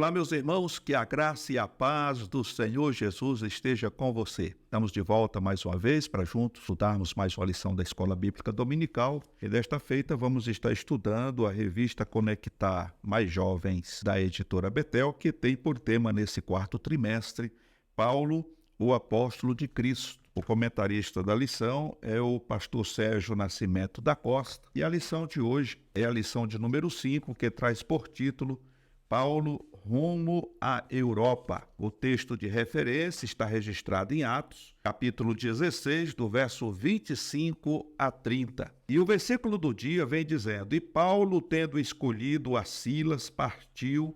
Olá, meus irmãos, que a graça e a paz do Senhor Jesus esteja com você. Estamos de volta mais uma vez para juntos estudarmos mais uma lição da Escola Bíblica Dominical. E desta feita vamos estar estudando a revista Conectar Mais Jovens da editora Betel, que tem por tema nesse quarto trimestre Paulo, o apóstolo de Cristo. O comentarista da lição é o pastor Sérgio Nascimento da Costa. E a lição de hoje é a lição de número 5, que traz por título Paulo rumo à Europa. O texto de referência está registrado em Atos, capítulo 16, do verso 25 a 30. E o versículo do dia vem dizendo: E Paulo, tendo escolhido a Silas, partiu,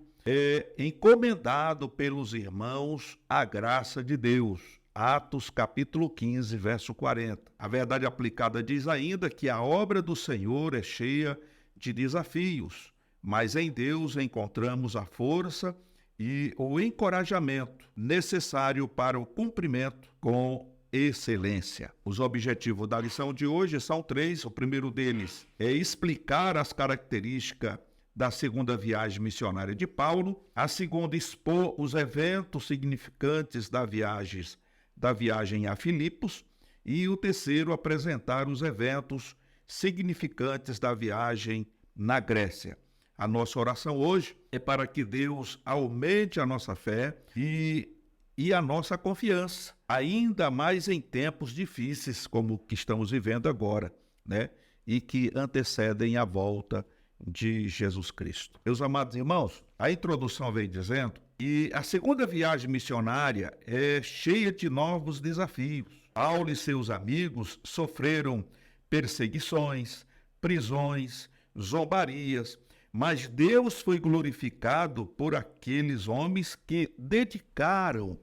encomendado pelos irmãos à graça de Deus. Atos, capítulo 15, verso 40. A verdade aplicada diz ainda que a obra do Senhor é cheia de desafios, mas em Deus encontramos a força e o encorajamento necessário para o cumprimento com excelência. Os objetivos da lição de hoje são 3. O primeiro deles é explicar as características da segunda viagem missionária de Paulo. A segunda, expor os eventos significantes da viagem a Filipos. E o terceiro, apresentar os eventos significantes da viagem na Grécia. A nossa oração hoje é para que Deus aumente a nossa fé e a nossa confiança, ainda mais em tempos difíceis como o que estamos vivendo agora, né? E que antecedem a volta de Jesus Cristo. Meus amados irmãos, a introdução vem dizendo que a segunda viagem missionária é cheia de novos desafios. Paulo e seus amigos sofreram perseguições, prisões, zombarias, mas Deus foi glorificado por aqueles homens que dedicaram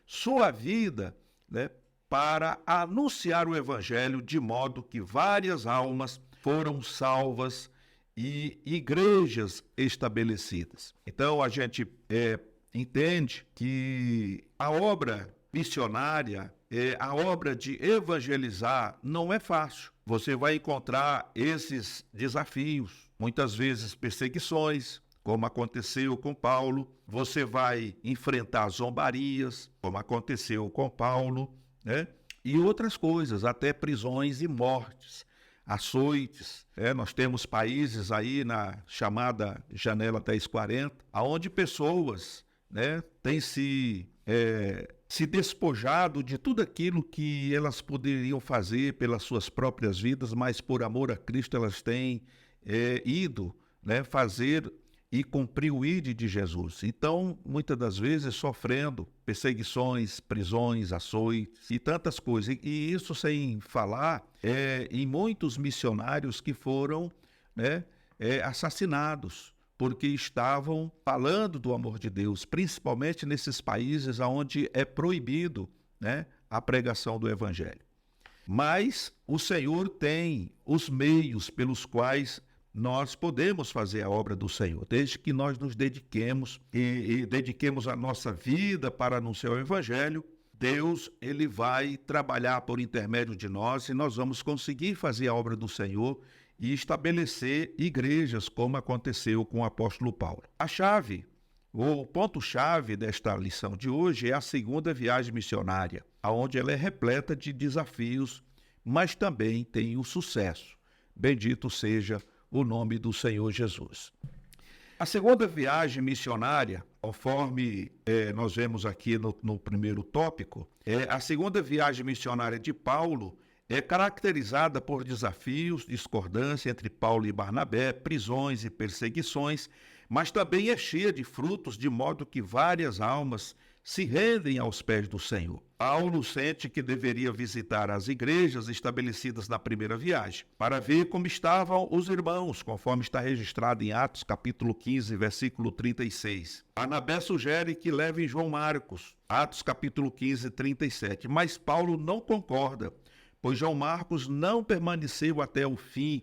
sua vida, para anunciar o Evangelho, de modo que várias almas foram salvas e igrejas estabelecidas. Então, a gente entende que a obra missionária, a obra de evangelizar, não é fácil. Você vai encontrar esses desafios, muitas vezes perseguições, como aconteceu com Paulo. Você vai enfrentar zombarias, como aconteceu com Paulo, né? E outras coisas, até prisões e mortes, açoites. Nós temos países aí na chamada Janela 1040, onde pessoas, têm se despojado de tudo aquilo que elas poderiam fazer pelas suas próprias vidas, mas por amor a Cristo elas têm ido, fazer e cumprir o ID de Jesus. Então, muitas das vezes sofrendo perseguições, prisões, açoites e tantas coisas. E isso sem falar em muitos missionários que foram assassinados, porque estavam falando do amor de Deus, principalmente nesses países onde é proibido, a pregação do Evangelho. Mas o Senhor tem os meios pelos quais nós podemos fazer a obra do Senhor, desde que nós nos dediquemos e dediquemos a nossa vida para anunciar o Evangelho. Deus, ele vai trabalhar por intermédio de nós e nós vamos conseguir fazer a obra do Senhor e estabelecer igrejas, como aconteceu com o apóstolo Paulo. O ponto-chave desta lição de hoje é a segunda viagem missionária, onde ela é repleta de desafios, mas também tem o sucesso. Bendito seja o nome do Senhor Jesus. A segunda viagem missionária, conforme nós vemos aqui no primeiro tópico, a segunda viagem missionária de Paulo é caracterizada por desafios, discordância entre Paulo e Barnabé, prisões e perseguições, mas também é cheia de frutos, de modo que várias almas se rendem aos pés do Senhor. Paulo sente que deveria visitar as igrejas estabelecidas na primeira viagem, para ver como estavam os irmãos, conforme está registrado em Atos, capítulo 15, versículo 36. Barnabé sugere que levem João Marcos, Atos, capítulo 15, 37, mas Paulo não concorda, pois João Marcos não permaneceu até o fim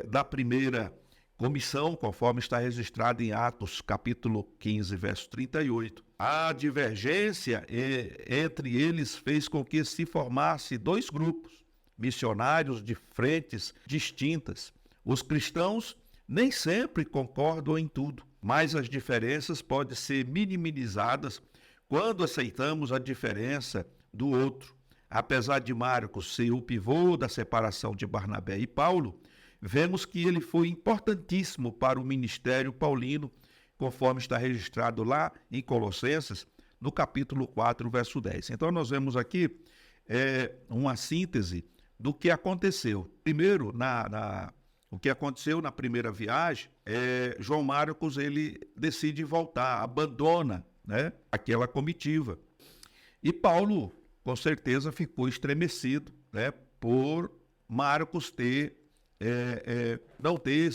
da primeira comissão, conforme está registrado em Atos, capítulo 15, verso 38. A divergência entre eles fez com que se formasse dois grupos missionários de frentes distintas. Os cristãos nem sempre concordam em tudo, mas as diferenças podem ser minimizadas quando aceitamos a diferença do outro. Apesar de Marcos ser o pivô da separação de Barnabé e Paulo, vemos que ele foi importantíssimo para o ministério paulino, conforme está registrado lá em Colossenses, no capítulo 4, verso 10. Então, nós vemos aqui uma síntese do que aconteceu. Primeiro, o que aconteceu na primeira viagem, João Marcos ele decide voltar, abandona, né, aquela comitiva. E Paulo, com certeza, ficou estremecido, né, por Marcos não ter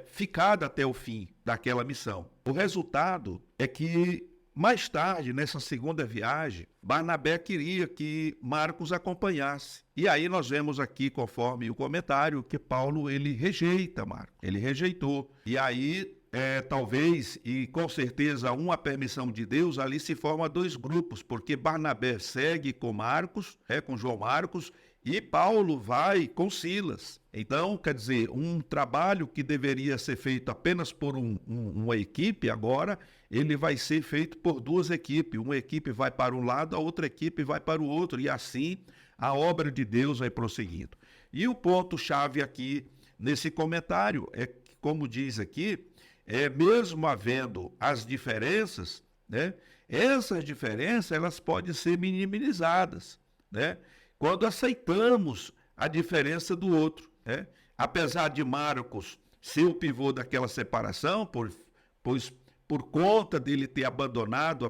ficado até o fim daquela missão. O resultado é que, mais tarde, nessa segunda viagem, Barnabé queria que Marcos acompanhasse. E aí nós vemos aqui, conforme o comentário, que Paulo ele rejeita Marcos. Ele rejeitou. E aí, talvez, e com certeza, uma permissão de Deus, ali se forma dois grupos, porque Barnabé segue com Marcos, com João Marcos, e Paulo vai com Silas. Então, quer dizer, um trabalho que deveria ser feito apenas por uma equipe, agora ele vai ser feito por duas equipes. Uma equipe vai para um lado, a outra equipe vai para o outro, e assim a obra de Deus vai prosseguindo. E o ponto-chave aqui nesse comentário é que, como diz aqui, mesmo havendo as diferenças, né, essas diferenças elas podem ser minimizadas, né, quando aceitamos a diferença do outro, né? Apesar de Marcos ser o pivô daquela separação, pois por conta dele ter abandonado a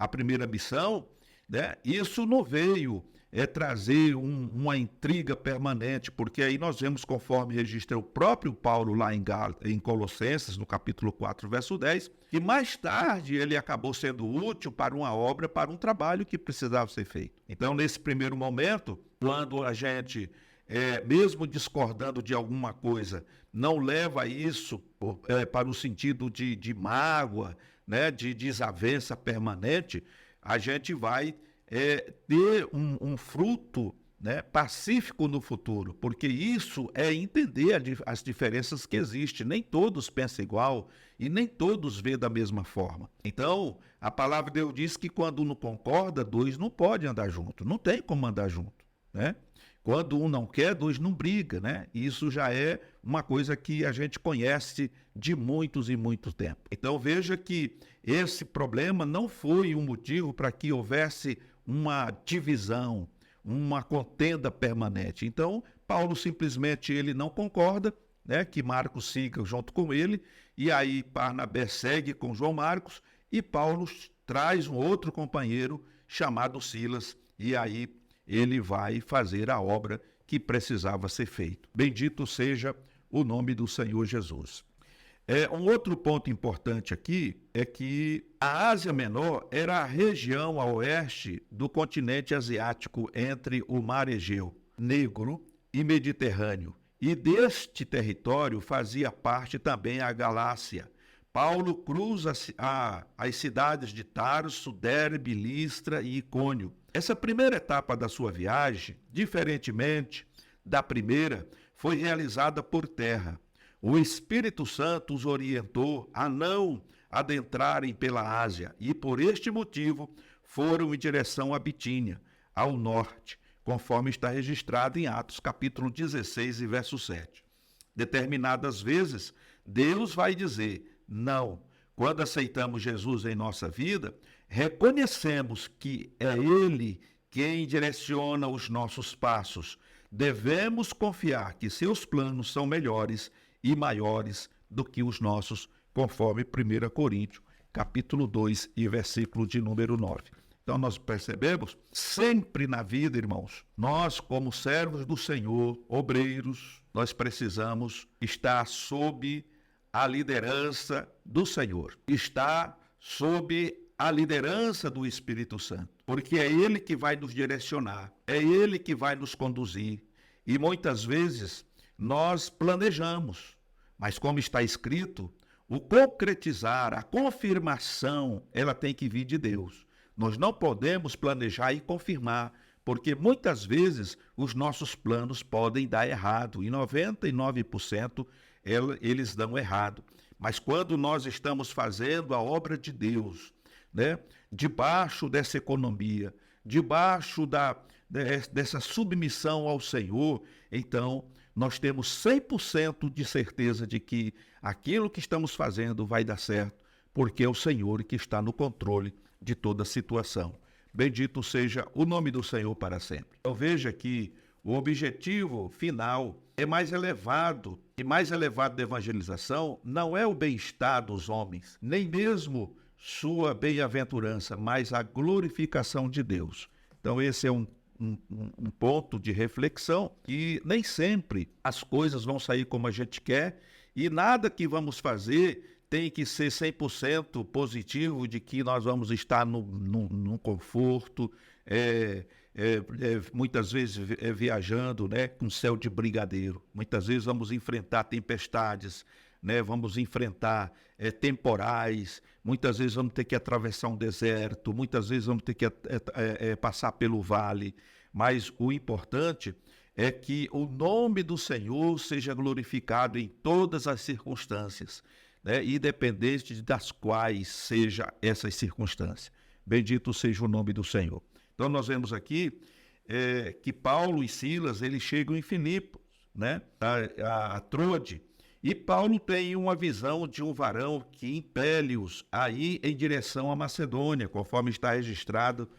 primeira missão, né, isso não veio trazer uma intriga permanente, porque aí nós vemos, conforme registra o próprio Paulo lá em Colossenses, no capítulo 4, verso 10, que mais tarde ele acabou sendo útil para uma obra, para um trabalho que precisava ser feito. Então, nesse primeiro momento, quando a gente, mesmo discordando de alguma coisa, não leva isso para o sentido de mágoa, né, de desavença permanente, a gente vai ter um fruto, né, pacífico no futuro, porque isso é entender as diferenças que existem. Nem todos pensam igual e nem todos vêem da mesma forma. Então, a palavra de Deus diz que quando um não concorda, dois não podem andar junto, não tem como andar junto, né? Quando um não quer, dois não brigam, né? Isso já é uma coisa que a gente conhece de muitos e muito tempo. Então veja que esse problema não foi um motivo para que houvesse uma divisão, uma contenda permanente. Então Paulo simplesmente ele não concorda, né, que Marcos siga junto com ele, e aí Barnabé segue com João Marcos, e Paulo traz um outro companheiro chamado Silas, e aí ele vai fazer a obra que precisava ser feita. Bendito seja o nome do Senhor Jesus. Um outro ponto importante aqui é que a Ásia Menor era a região a oeste do continente asiático entre o Mar Egeu, Negro e Mediterrâneo. E deste território fazia parte também a Galácia. Paulo cruza as cidades de Tarso, Derbe, Listra e Icônio. Essa primeira etapa da sua viagem, diferentemente da primeira, foi realizada por terra. O Espírito Santo os orientou a não adentrarem pela Ásia e, por este motivo, foram em direção à Bitínia, ao norte, conforme está registrado em Atos capítulo 16 e verso 7. Determinadas vezes, Deus vai dizer não. Quando aceitamos Jesus em nossa vida, reconhecemos que é Ele quem direciona os nossos passos. Devemos confiar que seus planos são melhores e maiores do que os nossos, conforme 1 Coríntios, capítulo 2 e versículo de número 9. Então nós percebemos, sempre na vida, irmãos, nós como servos do Senhor, obreiros, nós precisamos estar sob a liderança do Senhor, estar sob a liderança do Espírito Santo, porque é Ele que vai nos direcionar, é Ele que vai nos conduzir. E muitas vezes nós planejamos, mas como está escrito, o concretizar, a confirmação, ela tem que vir de Deus. Nós não podemos planejar e confirmar, porque muitas vezes os nossos planos podem dar errado, e 99% eles dão errado. Mas quando nós estamos fazendo a obra de Deus, né, debaixo dessa economia, debaixo dessa submissão ao Senhor, então nós temos 100% de certeza de que aquilo que estamos fazendo vai dar certo, porque é o Senhor que está no controle de toda a situação. Bendito seja o nome do Senhor para sempre. Então veja que o objetivo final é mais elevado, e mais elevado da evangelização não é o bem-estar dos homens, nem mesmo sua bem-aventurança, mas a glorificação de Deus. Então esse é um ponto de reflexão, e nem sempre as coisas vão sair como a gente quer, e nada que vamos fazer tem que ser 100% positivo, de que nós vamos estar num conforto, muitas vezes viajando, né, com céu de brigadeiro. Muitas vezes vamos enfrentar tempestades, né, vamos enfrentar temporais, muitas vezes vamos ter que atravessar um deserto, muitas vezes vamos ter que passar pelo vale, mas o importante é que o nome do Senhor seja glorificado em todas as circunstâncias, né, independente das quais seja essas circunstâncias. Bendito seja o nome do Senhor. Então nós vemos aqui que Paulo e Silas, eles chegam em Filipos, né, a Troade, e Paulo tem uma visão de um varão que impele-os a ir em direção à Macedônia, conforme está registrado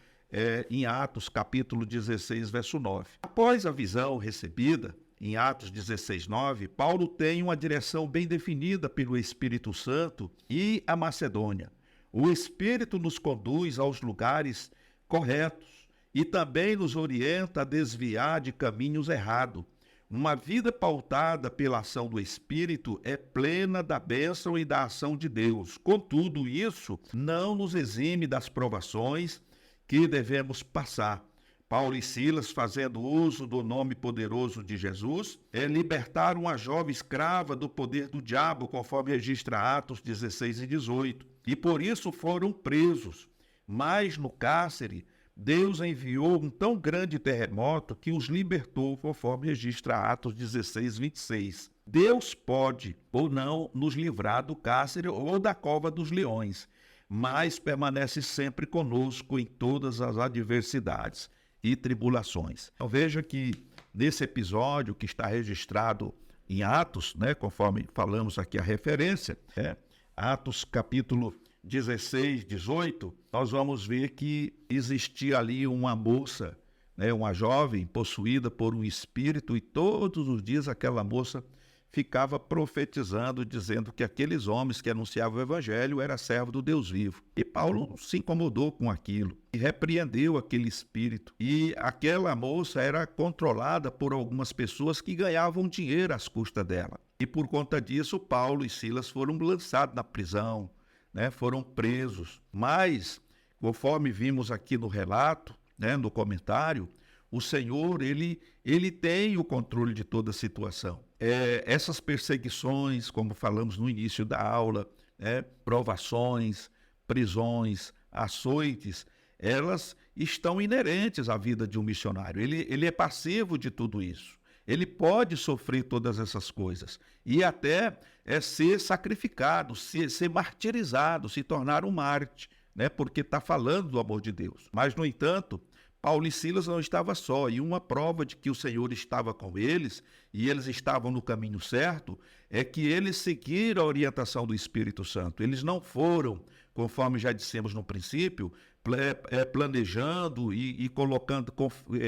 em Atos capítulo 16, verso 9. Após a visão recebida, em Atos 16, 9, Paulo tem uma direção bem definida pelo Espírito Santo e a Macedônia. O Espírito nos conduz aos lugares corretos e também nos orienta a desviar de caminhos errados. Uma vida pautada pela ação do Espírito é plena da bênção e da ação de Deus. Contudo, isso não nos exime das provações que devemos passar. Paulo e Silas, fazendo uso do nome poderoso de Jesus, libertaram uma jovem escrava do poder do diabo, conforme registra Atos 16 e 18. E por isso foram presos. Mas no cárcere, Deus enviou um tão grande terremoto que os libertou, conforme registra Atos 16, 26. Deus pode ou não nos livrar do cárcere ou da cova dos leões, mas permanece sempre conosco em todas as adversidades e tribulações. Então veja que nesse episódio que está registrado em Atos, né, conforme falamos aqui a referência, Atos capítulo 16, 18, nós vamos ver que existia ali uma moça, né, uma jovem possuída por um espírito, e todos os dias aquela moça ficava profetizando, dizendo que aqueles homens que anunciavam o evangelho eram servos do Deus vivo. E Paulo se incomodou com aquilo e repreendeu aquele espírito. E aquela moça era controlada por algumas pessoas que ganhavam dinheiro às custas dela. E por conta disso, Paulo e Silas foram lançados na prisão, né, foram presos. Mas, conforme vimos aqui no relato, né, no comentário, o Senhor, ele tem o controle de toda a situação. Essas perseguições, como falamos no início da aula, provações, prisões, açoites, elas estão inerentes à vida de um missionário. Ele é passivo de tudo isso. Ele pode sofrer todas essas coisas e até ser sacrificado, ser martirizado, se tornar um mártir, né, porque está falando do amor de Deus. Mas, no entanto, Paulo e Silas não estavam só, e uma prova de que o Senhor estava com eles e eles estavam no caminho certo é que eles seguiram a orientação do Espírito Santo. Eles não foram, conforme já dissemos no princípio, planejando e colocando,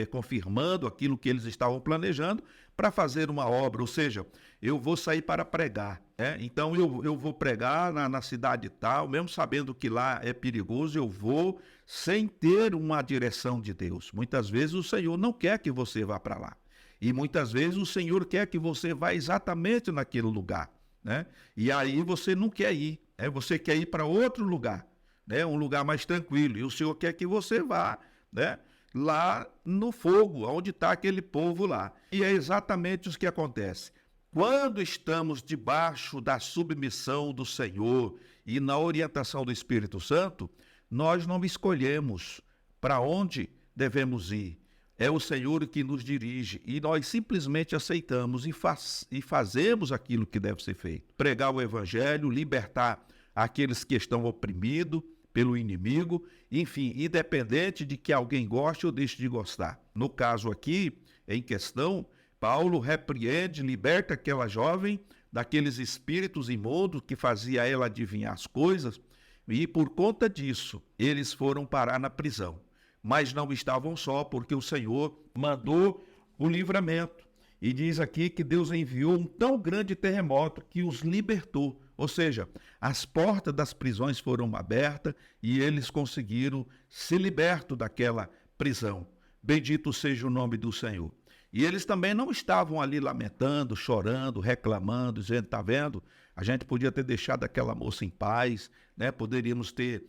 confirmando aquilo que eles estavam planejando para fazer uma obra, ou seja, eu vou sair para pregar, então eu vou pregar na cidade tal, mesmo sabendo que lá é perigoso, eu vou sem ter uma direção de Deus. Muitas vezes o Senhor não quer que você vá para lá, e muitas vezes o Senhor quer que você vá exatamente naquele lugar, né? E aí você não quer ir, você quer ir para outro lugar, né? Um lugar mais tranquilo, e o Senhor quer que você vá, né, lá no fogo, onde está aquele povo lá. E é exatamente isso que acontece. Quando estamos debaixo da submissão do Senhor e na orientação do Espírito Santo, nós não escolhemos para onde devemos ir. é o Senhor que nos dirige e nós simplesmente aceitamos e fazemos aquilo que deve ser feito. Pregar o evangelho, libertar aqueles que estão oprimidos pelo inimigo, enfim, independente de que alguém goste ou deixe de gostar. No caso aqui, em questão, Paulo repreende, liberta aquela jovem daqueles espíritos imundos que fazia ela adivinhar as coisas, e por conta disso, eles foram parar na prisão. Mas não estavam só, porque o Senhor mandou o livramento. E diz aqui que Deus enviou um tão grande terremoto que os libertou. Ou seja, as portas das prisões foram abertas e eles conseguiram se libertar daquela prisão. Bendito seja o nome do Senhor. E eles também não estavam ali lamentando, chorando, reclamando, dizendo, está vendo? A gente podia ter deixado aquela moça em paz, né? Poderíamos ter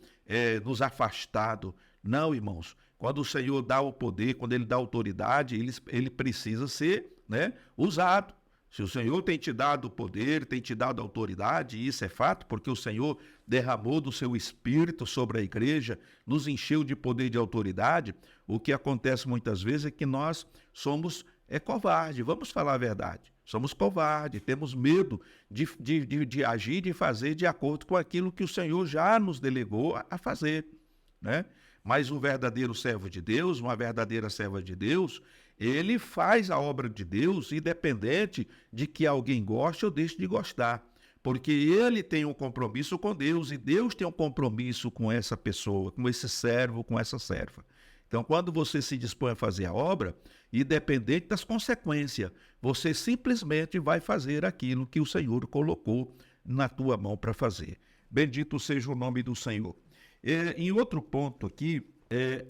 nos afastado. Não, irmãos, quando o Senhor dá o poder, quando Ele dá autoridade, ele precisa ser, né, usado. Se o Senhor tem te dado o poder, tem te dado autoridade, e isso é fato, porque o Senhor derramou do seu Espírito sobre a igreja, nos encheu de poder e de autoridade, o que acontece muitas vezes é que nós somos covardes, vamos falar a verdade. Somos covardes, temos medo de agir, de fazer de acordo com aquilo que o Senhor já nos delegou a fazer, né? Mas um verdadeiro servo de Deus, uma verdadeira serva de Deus, ele faz a obra de Deus independente de que alguém goste ou deixe de gostar, porque ele tem um compromisso com Deus e Deus tem um compromisso com essa pessoa, com esse servo, com essa serva. Então, quando você se dispõe a fazer a obra, independente das consequências, você simplesmente vai fazer aquilo que o Senhor colocou na tua mão para fazer. Bendito seja o nome do Senhor. Em outro ponto aqui,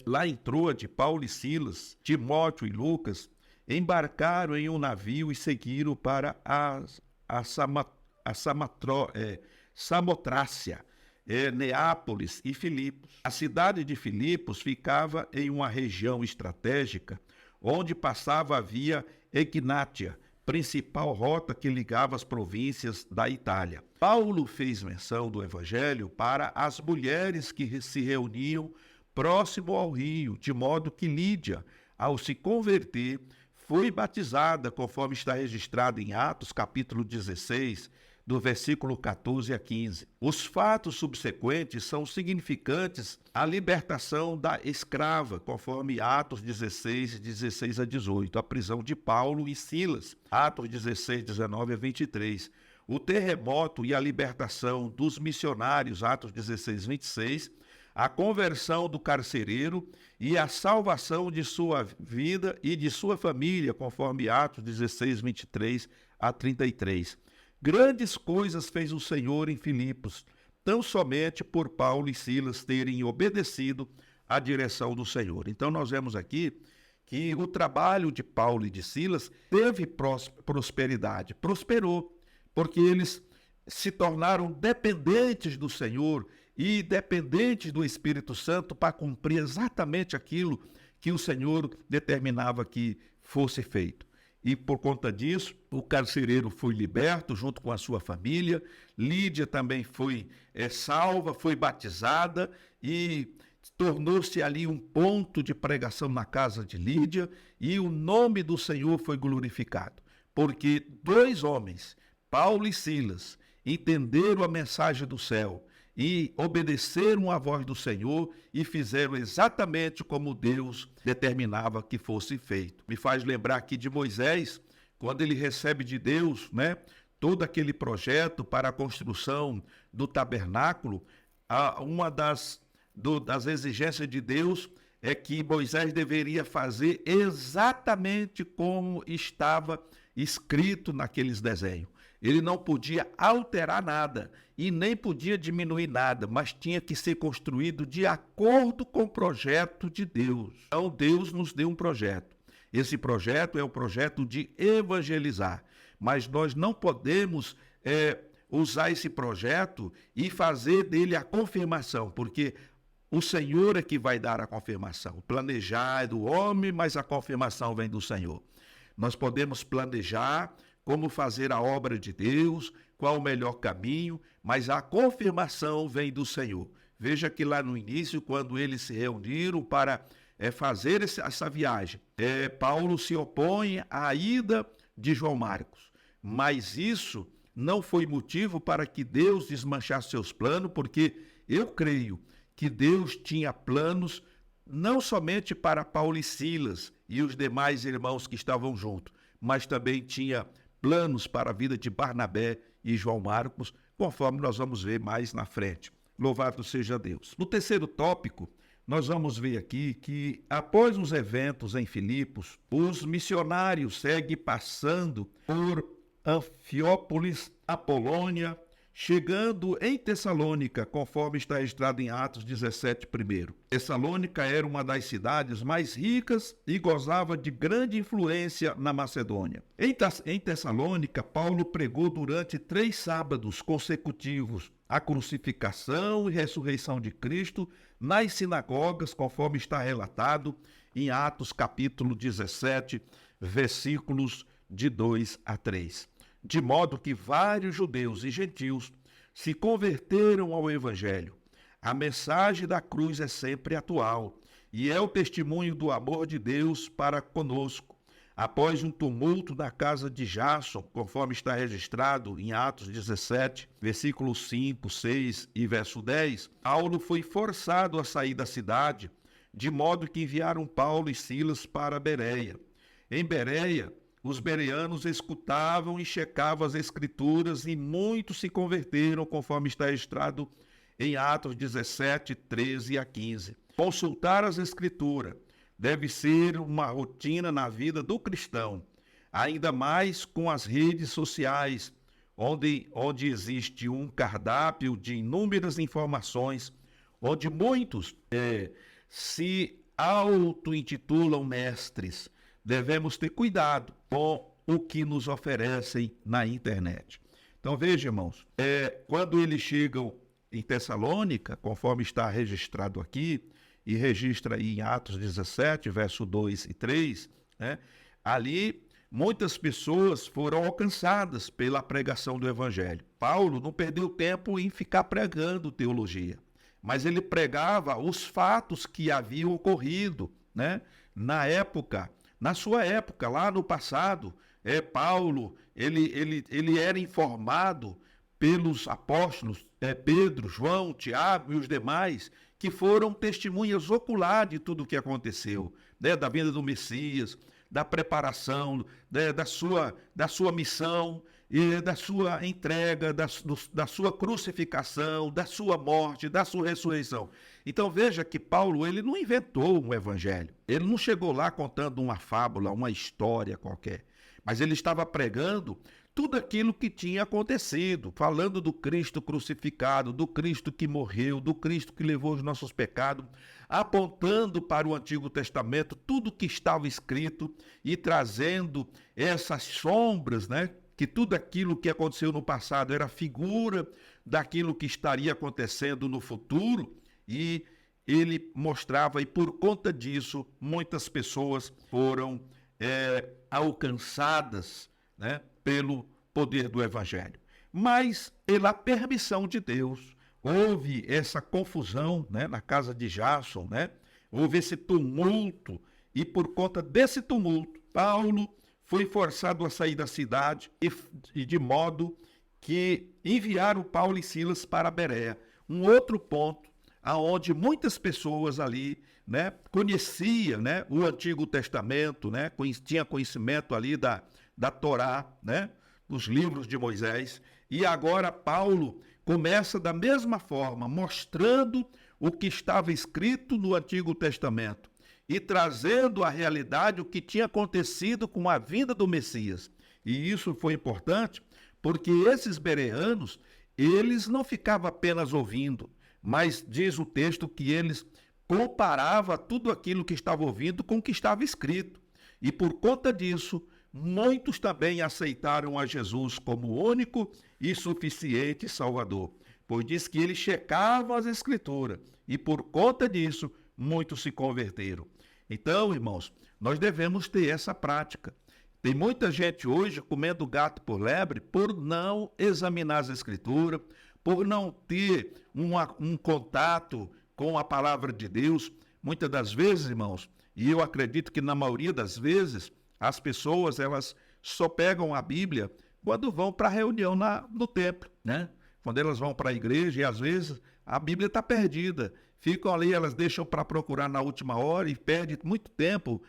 lá em Troade, Paulo e Silas, Timóteo e Lucas embarcaram em um navio e seguiram para Samotrácia, Neápolis e Filipos. A cidade de Filipos ficava em uma região estratégica onde passava a via Egnátia, principal rota que ligava as províncias da Itália. Paulo fez menção do evangelho para as mulheres que se reuniam próximo ao rio, de modo que Lídia, ao se converter, foi batizada, conforme está registrado em Atos, capítulo 16, do versículo 14 a 15. Os fatos subsequentes são significantes à libertação da escrava, conforme Atos 16, 16 a 18, a prisão de Paulo e Silas, Atos 16, 19 a 23. O terremoto e a libertação dos missionários, Atos 16, 26, a conversão do carcereiro e a salvação de sua vida e de sua família, conforme Atos 16, 23 a 33. Grandes coisas fez o Senhor em Filipos, tão somente por Paulo e Silas terem obedecido à direção do Senhor. Então nós vemos aqui que o trabalho de Paulo e de Silas teve prosperidade, prosperou, porque eles se tornaram dependentes do Senhor e dependentes do Espírito Santo para cumprir exatamente aquilo que o Senhor determinava que fosse feito. E por conta disso, o carcereiro foi liberto junto com a sua família, Lídia também foi salva, foi batizada e tornou-se ali um ponto de pregação na casa de Lídia e o nome do Senhor foi glorificado, porque dois homens, Paulo e Silas, entenderam a mensagem do céu e obedeceram à voz do Senhor e fizeram exatamente como Deus determinava que fosse feito. Me faz lembrar aqui de Moisés, quando ele recebe de Deus, né, todo aquele projeto para a construção do tabernáculo. Uma das exigências de Deus é que Moisés deveria fazer exatamente como estava escrito naqueles desenhos. Ele não podia alterar nada e nem podia diminuir nada, mas tinha que ser construído de acordo com o projeto de Deus. Então Deus nos deu um projeto. Esse projeto é o projeto de evangelizar, mas nós não podemos usar esse projeto e fazer dele a confirmação, porque o Senhor é que vai dar a confirmação. Planejar é do homem, mas a confirmação vem do Senhor. Nós podemos planejar como fazer a obra de Deus, qual o melhor caminho, mas a confirmação vem do Senhor. Veja que lá no início, quando eles se reuniram para fazer essa viagem. Paulo se opõe à ida de João Marcos, mas isso não foi motivo para que Deus desmanchasse seus planos, porque eu creio que Deus tinha planos não somente para Paulo e Silas e os demais irmãos que estavam juntos, mas também tinha planos para a vida de Barnabé e João Marcos, conforme nós vamos ver mais na frente. Louvado seja Deus. No terceiro tópico, nós vamos ver aqui que, após os eventos em Filipos, os missionários seguem passando por Anfiópolis, Apolônia, chegando em Tessalônica, conforme está registrado em Atos 17, 1. Tessalônica era uma das cidades mais ricas e gozava de grande influência na Macedônia. Em Tessalônica, Paulo pregou durante 3 sábados consecutivos a crucificação e ressurreição de Cristo nas sinagogas, conforme está relatado em Atos capítulo 17, versículos de 2 a 3. De modo que vários judeus e gentios se converteram ao Evangelho. A mensagem da cruz é sempre atual e é o testemunho do amor de Deus para conosco. Após um tumulto na casa de Jason, conforme está registrado em Atos 17, versículos 5, 6 e verso 10, Paulo foi forçado a sair da cidade, de modo que enviaram Paulo e Silas para Bereia. Em Bereia, os bereanos escutavam e checavam as Escrituras e muitos se converteram, conforme está registrado em Atos 17, 13 a 15. Consultar as Escrituras deve ser uma rotina na vida do cristão, ainda mais com as redes sociais, onde existe um cardápio de inúmeras informações, onde muitos se auto-intitulam mestres. Devemos ter cuidado com o que nos oferecem na internet. Então, veja, irmãos, quando eles chegam em Tessalônica, conforme está registrado aqui, e registra aí em Atos 17, verso 2 e 3, ali muitas pessoas foram alcançadas pela pregação do Evangelho. Paulo não perdeu tempo em ficar pregando teologia, mas ele pregava os fatos que haviam ocorrido, na sua época, lá no passado. Paulo, ele era informado pelos apóstolos Pedro, João, Tiago e os demais, que foram testemunhas oculares de tudo o que aconteceu, da vinda do Messias, da preparação, da sua missão, e da sua entrega, da sua crucificação, da sua morte, da sua ressurreição. Então veja que Paulo, ele não inventou um evangelho, ele não chegou lá contando uma fábula, uma história qualquer, mas ele estava pregando tudo aquilo que tinha acontecido, falando do Cristo crucificado, do Cristo que morreu, do Cristo que levou os nossos pecados, apontando para o Antigo Testamento tudo que estava escrito e trazendo essas sombras, que tudo aquilo que aconteceu no passado era figura daquilo que estaria acontecendo no futuro, e ele mostrava, e por conta disso, muitas pessoas foram alcançadas, pelo poder do Evangelho. Mas, pela permissão de Deus, houve essa confusão, na casa de Jason, houve esse tumulto, e por conta desse tumulto, Paulo foi forçado a sair da cidade, e de modo que enviaram Paulo e Silas para Bereia, um outro ponto aonde muitas pessoas ali conheciam o Antigo Testamento, tinha conhecimento ali da Torá, dos livros de Moisés, e agora Paulo começa da mesma forma, mostrando o que estava escrito no Antigo Testamento e trazendo à realidade o que tinha acontecido com a vinda do Messias. E isso foi importante porque esses bereanos, eles não ficavam apenas ouvindo, mas diz o texto que eles comparavam tudo aquilo que estava ouvindo com o que estava escrito. E por conta disso, muitos também aceitaram a Jesus como único e suficiente Salvador, pois diz que eles checavam as Escrituras e por conta disso, muitos se converteram. Então, irmãos, nós devemos ter essa prática. Tem muita gente hoje comendo gato por lebre por não examinar as Escrituras, por não ter um contato com a palavra de Deus, muitas das vezes, irmãos, e eu acredito que na maioria das vezes, as pessoas, elas só pegam a Bíblia quando vão para a reunião no templo, né? Quando elas vão para a igreja e às vezes a Bíblia está perdida. Ficam ali, elas deixam para procurar na última hora e perdem muito tempo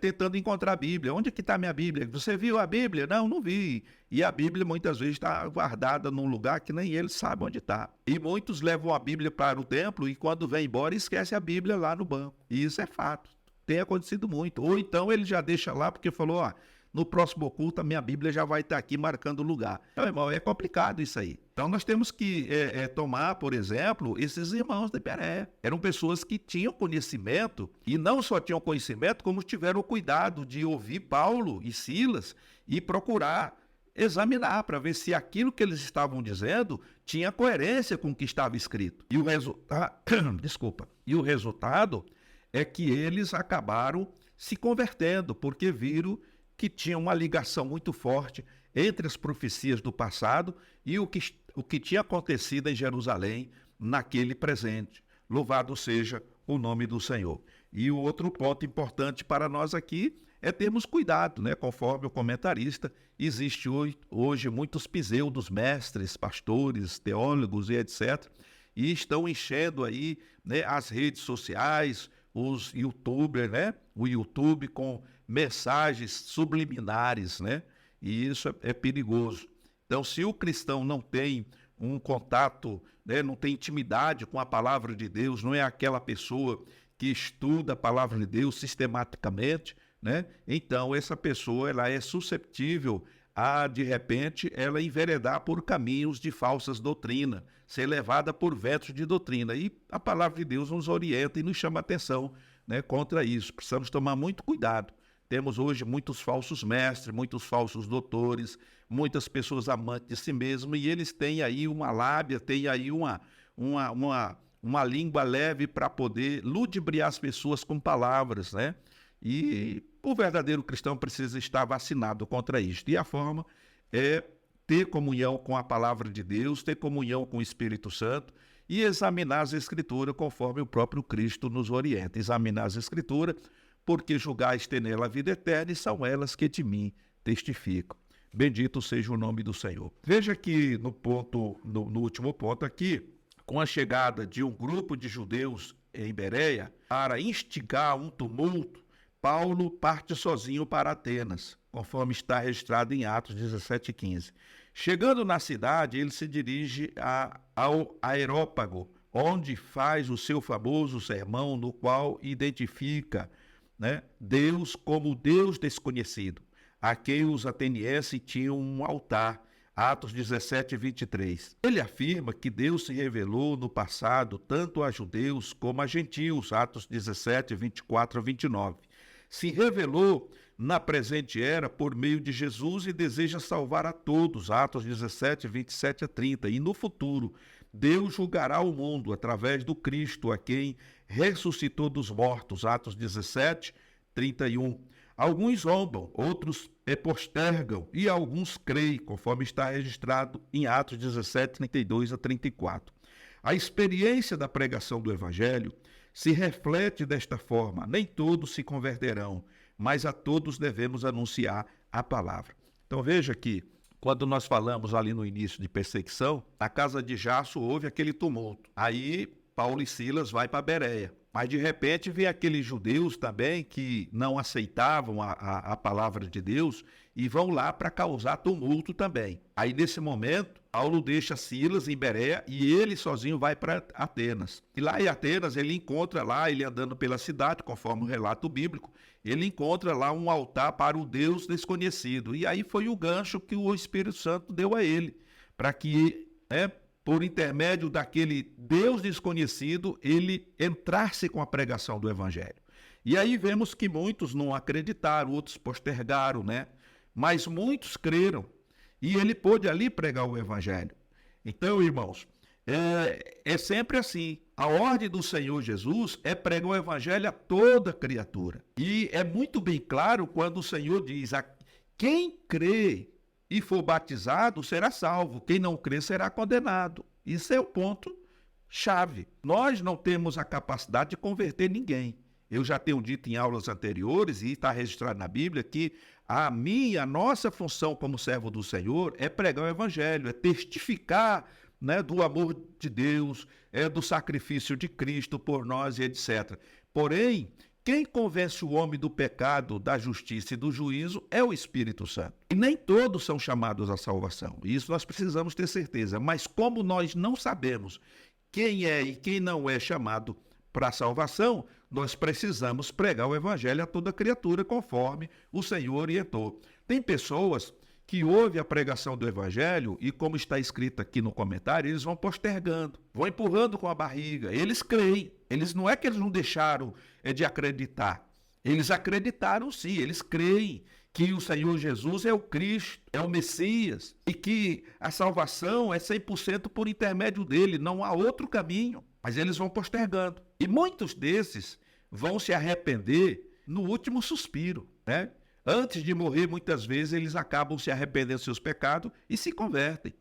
tentando encontrar a Bíblia. Onde é que está a minha Bíblia? Você viu a Bíblia? Não, não vi. E a Bíblia muitas vezes está guardada num lugar que nem eles sabem onde está. E muitos levam a Bíblia para o templo e quando vem embora esquece a Bíblia lá no banco. E isso é fato. Tem acontecido muito. Ou então ele já deixa lá porque falou, ó, no próximo culto a minha Bíblia já vai estar aqui marcando o lugar. Então, irmão, é complicado isso aí. Então nós temos que tomar, por exemplo, esses irmãos de Bereia. Eram pessoas que tinham conhecimento, e não só tinham conhecimento, como tiveram o cuidado de ouvir Paulo e Silas e procurar examinar para ver se aquilo que eles estavam dizendo tinha coerência com o que estava escrito. E o resultado é que eles acabaram se convertendo, porque viram que tinha uma ligação muito forte entre as profecias do passado e o que tinha acontecido em Jerusalém naquele presente. Louvado seja o nome do Senhor. E o outro ponto importante para nós aqui é termos cuidado, né? Conforme o comentarista, existe hoje muitos pseudos mestres, pastores, teólogos e etc., e estão enchendo aí, né, as redes sociais, os youtubers, né? O YouTube com mensagens subliminares, né? E isso é perigoso. Então, se o cristão não tem um contato, né, não tem intimidade com a palavra de Deus, não é aquela pessoa que estuda a palavra de Deus sistematicamente, né? Então, essa pessoa ela é susceptível a, de repente, ela enveredar por caminhos de falsas doutrinas, ser levada por ventos de doutrina. E a palavra de Deus nos orienta e nos chama a atenção, né, contra isso. Precisamos tomar muito cuidado. Temos hoje muitos falsos mestres, muitos falsos doutores, muitas pessoas amantes de si mesmo, e eles têm aí uma lábia, têm aí uma língua leve para poder ludibriar as pessoas com palavras, né? E o verdadeiro cristão precisa estar vacinado contra isto. E a forma é ter comunhão com a palavra de Deus, ter comunhão com o Espírito Santo e examinar as Escrituras conforme o próprio Cristo nos orienta. Examinar as Escrituras, porque julgais ter nela a vida eterna e são elas que de mim testificam. Bendito seja o nome do Senhor. Veja que no último ponto aqui, com a chegada de um grupo de judeus em Bereia para instigar um tumulto, Paulo parte sozinho para Atenas, conforme está registrado em Atos 17:15. Chegando na cidade, ele se dirige ao Areópago, onde faz o seu famoso sermão, no qual identifica, né, Deus como Deus desconhecido, a quem os atenienses tinham um altar. Atos 17:23. Ele afirma que Deus se revelou no passado tanto a judeus como a gentios. Atos 17:24-29. Se revelou na presente era por meio de Jesus e deseja salvar a todos. Atos 17:27-30. E no futuro, Deus julgará o mundo através do Cristo, a quem ressuscitou dos mortos. Atos 17:31. Alguns zombam, outros postergam e alguns creem, conforme está registrado em Atos 17:32-34. A experiência da pregação do Evangelho se reflete desta forma: nem todos se converterão, mas a todos devemos anunciar a palavra. Então veja que, quando nós falamos ali no início de perseguição, na casa de Jasso houve aquele tumulto. Aí Paulo e Silas vai para Bereia. Mas de repente vem aqueles judeus também que não aceitavam a palavra de Deus e vão lá para causar tumulto também. Aí nesse momento, Paulo deixa Silas em Bereia e ele sozinho vai para Atenas. E lá em Atenas ele encontra lá, ele andando pela cidade, conforme o relato bíblico, ele encontra lá um altar para o Deus desconhecido. E aí foi o gancho que o Espírito Santo deu a ele, para que, por intermédio daquele Deus desconhecido, ele entrasse com a pregação do Evangelho. E aí vemos que muitos não acreditaram, outros postergaram, né? Mas muitos creram. E ele pôde ali pregar o Evangelho. Então, irmãos, é sempre assim. A ordem do Senhor Jesus é pregar o Evangelho a toda criatura. E é muito bem claro quando o Senhor diz: quem crê e for batizado será salvo, quem não crê será condenado. Isso é o ponto chave. Nós não temos a capacidade de converter ninguém. Eu já tenho dito em aulas anteriores, e está registrado na Bíblia, que a nossa função como servo do Senhor é pregar o Evangelho, é testificar, né, do amor de Deus, do sacrifício de Cristo por nós e etc. Porém, quem convence o homem do pecado, da justiça e do juízo é o Espírito Santo. E nem todos são chamados à salvação. Isso nós precisamos ter certeza. Mas como nós não sabemos quem é e quem não é chamado para a salvação, nós precisamos pregar o Evangelho a toda criatura, conforme o Senhor orientou. Tem pessoas que ouvem a pregação do Evangelho e, como está escrito aqui no comentário, eles vão postergando, vão empurrando com a barriga. Eles creem. Não é que eles não deixaram de acreditar. Eles acreditaram sim, eles creem que o Senhor Jesus é o Cristo, é o Messias, e que a salvação é 100% por intermédio dele, não há outro caminho. Mas eles vão postergando. E muitos desses vão se arrepender no último suspiro, né? Antes de morrer, muitas vezes, eles acabam se arrependendo dos seus pecados e se convertem.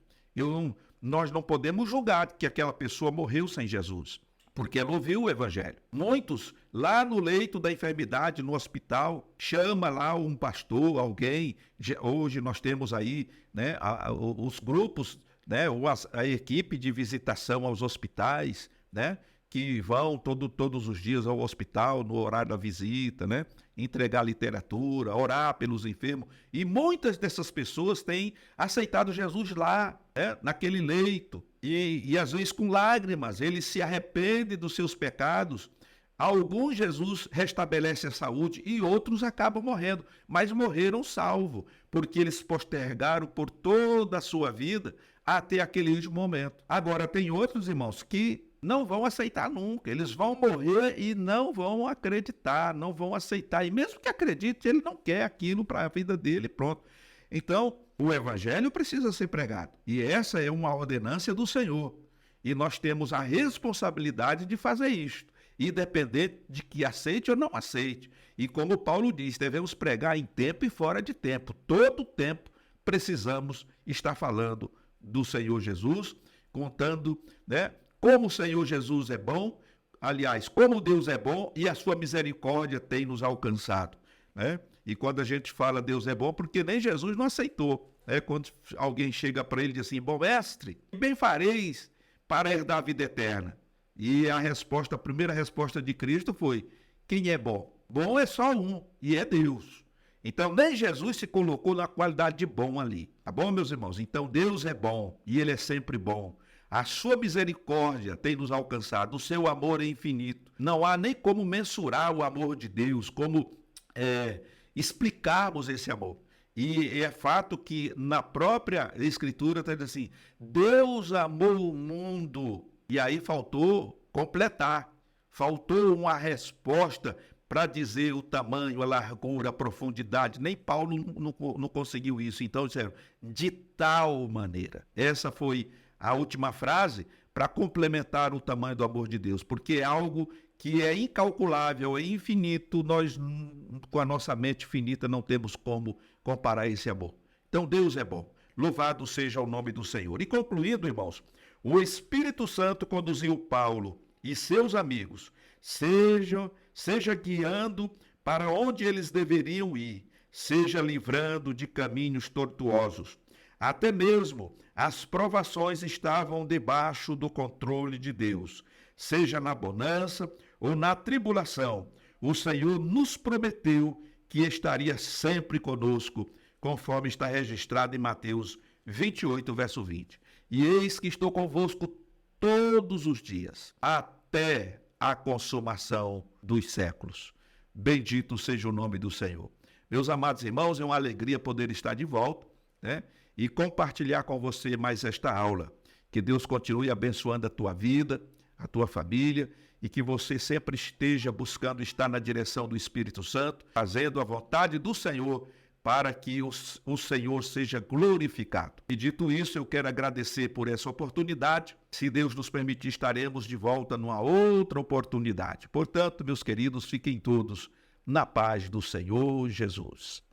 Nós não podemos julgar que aquela pessoa morreu sem Jesus, porque ela ouviu o Evangelho. Muitos, lá no leito da enfermidade, no hospital, chama lá um pastor, alguém. Hoje nós temos aí, né, os grupos, né, a equipe de visitação aos hospitais, né, que vão todos os dias ao hospital, no horário da visita, né, entregar literatura, orar pelos enfermos. E muitas dessas pessoas têm aceitado Jesus lá, né, naquele leito. E às vezes com lágrimas, eles se arrependem dos seus pecados. Alguns Jesus restabelece a saúde e outros acabam morrendo, mas morreram salvos, porque eles postergaram por toda a sua vida até aquele último momento. Agora, tem outros irmãos que não vão aceitar nunca, eles vão morrer e não vão acreditar, não vão aceitar, e mesmo que acredite, ele não quer aquilo para a vida dele, pronto. Então, o Evangelho precisa ser pregado, e essa é uma ordenância do Senhor, e nós temos a responsabilidade de fazer isto, independente de que aceite ou não aceite. E como Paulo diz, devemos pregar em tempo e fora de tempo, todo tempo precisamos estar falando do Senhor Jesus, contando, né, como o Senhor Jesus é bom, aliás, como Deus é bom e a sua misericórdia tem nos alcançado, né? E quando a gente fala Deus é bom, porque nem Jesus não aceitou, né? Quando alguém chega para ele e diz assim, bom mestre, que bem fareis para herdar a vida eterna? E a primeira resposta de Cristo foi, quem é bom? Bom é só um, e é Deus. Então, nem Jesus se colocou na qualidade de bom ali, tá bom, meus irmãos? Então, Deus é bom, e ele é sempre bom. A sua misericórdia tem nos alcançado, o seu amor é infinito. Não há nem como mensurar o amor de Deus, como explicarmos esse amor. E é fato que na própria Escritura está dizendo assim, Deus amou o mundo. E aí faltou completar, faltou uma resposta para dizer o tamanho, a largura, a profundidade. Nem Paulo não conseguiu isso. Então disseram, de tal maneira. Essa foi a última frase para complementar o tamanho do amor de Deus, porque é algo que é incalculável, é infinito, nós com a nossa mente finita não temos como comparar esse amor. Então Deus é bom, louvado seja o nome do Senhor. E concluindo, irmãos, o Espírito Santo conduziu Paulo e seus amigos, seja guiando para onde eles deveriam ir, seja livrando de caminhos tortuosos. Até mesmo as provações estavam debaixo do controle de Deus. Seja na bonança ou na tribulação, o Senhor nos prometeu que estaria sempre conosco, conforme está registrado em Mateus 28, verso 20. E eis que estou convosco todos os dias, até a consumação dos séculos. Bendito seja o nome do Senhor. Meus amados irmãos, é uma alegria poder estar de volta, né? E compartilhar com você mais esta aula. Que Deus continue abençoando a tua vida, a tua família, e que você sempre esteja buscando estar na direção do Espírito Santo, fazendo a vontade do Senhor, para que o Senhor seja glorificado. E dito isso, eu quero agradecer por essa oportunidade. Se Deus nos permitir, estaremos de volta numa outra oportunidade. Portanto, meus queridos, fiquem todos na paz do Senhor Jesus.